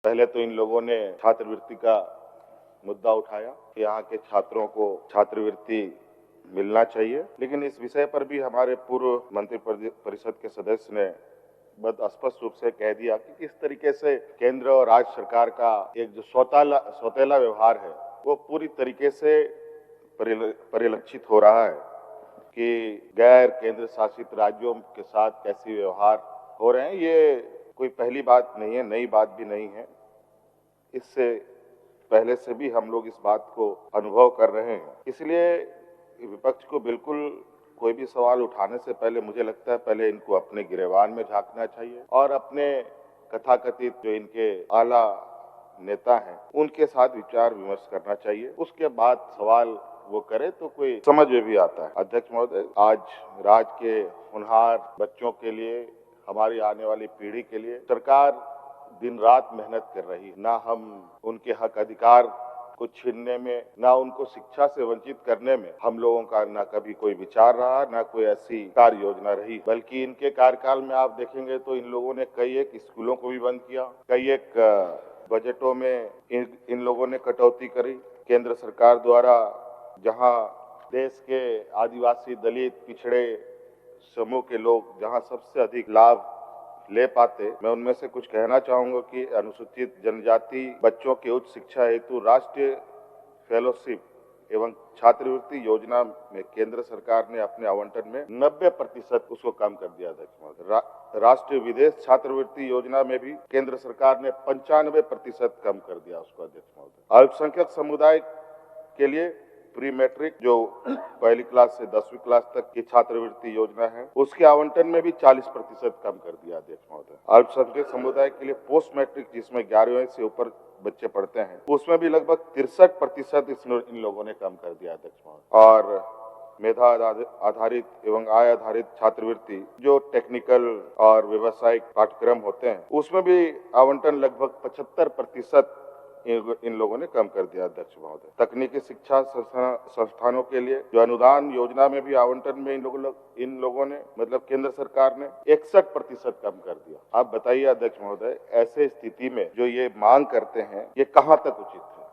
पहले तो इन लोगों ने छात्रवृत्ति का मुद्दा उठाया कि यहाँ के छात्रों को छात्रवृत्ति मिलना चाहिए, लेकिन इस विषय पर भी हमारे पूर्व मंत्री परिषद के सदस्य ने बहुत स्पष्ट रूप से कह दिया कि किस तरीके से केंद्र और राज्य सरकार का एक जो सौतेला व्यवहार है वो पूरी तरीके से परिलक्षित हो रहा है कि गैर केंद्र शासित राज्यों के साथ कैसी व्यवहार हो रहे हैं। ये कोई पहली बात नहीं है, नई बात भी नहीं है। इससे पहले से भी हम लोग इस बात को अनुभव कर रहे हैं। इसलिए विपक्ष को बिल्कुल कोई भी सवाल उठाने से पहले मुझे लगता है पहले इनको अपने गिरेबान में झांकना चाहिए और अपने कथाकथित जो इनके आला नेता हैं उनके साथ विचार विमर्श करना चाहिए। उसके बाद सवाल वो करे तो कोई समझ में भी आता है। अध्यक्ष महोदय, आज राज्य के होनहार बच्चों के लिए, हमारी आने वाली पीढ़ी के लिए सरकार दिन रात मेहनत कर रही है। ना हम उनके हक अधिकार को छीनने में, ना उनको शिक्षा से वंचित करने में हम लोगों का ना कभी कोई विचार रहा, ना कोई ऐसी कार्य योजना रही। बल्कि इनके कार्यकाल में आप देखेंगे तो इन लोगों ने कई एक स्कूलों को भी बंद किया, कई एक बजटों में इन लोगों ने कटौती करी। केंद्र सरकार द्वारा जहां देश के आदिवासी, दलित, पिछड़े समूह के लोग जहां सबसे अधिक लाभ ले पाते, मैं उनमें से कुछ कहना चाहूंगा कि अनुसूचित जनजाति बच्चों के उच्च शिक्षा हेतु राष्ट्रीय फेलोशिप एवं छात्रवृत्ति योजना में केंद्र सरकार ने अपने आवंटन में 90% उसको कम कर दिया। राष्ट्रीय विदेश छात्रवृत्ति योजना में भी केंद्र सरकार ने 95% कम कर दिया उसको। अध्यक्ष महोदय, अल्पसंख्यक समुदाय के लिए प्री मैट्रिक जो पहली क्लास से 10वीं क्लास तक की छात्रवृत्ति योजना है उसके आवंटन में भी 40% कम कर दिया। अध्यक्ष महोदय, अल्पसंख्यक समुदाय के लिए पोस्ट मैट्रिक जिसमें 11वीं से ऊपर बच्चे पढ़ते हैं उसमें भी लगभग 63% इन लोगों ने कम कर दिया। अध्यक्ष महोदय, और मेधा आधारित एवं आय आधारित छात्रवृत्ति जो टेक्निकल और व्यावसायिक पाठ्यक्रम होते हैं उसमें भी आवंटन लगभग 75% इन लोगों ने कम कर दिया। अध्यक्ष महोदय, तकनीकी शिक्षा संस्थानों के लिए जो अनुदान योजना में भी आवंटन में इन लोगों ने मतलब केंद्र सरकार ने 61% कम कर दिया। आप बताइए अध्यक्ष महोदय, ऐसे स्थिति में जो ये मांग करते हैं ये कहां तक उचित है?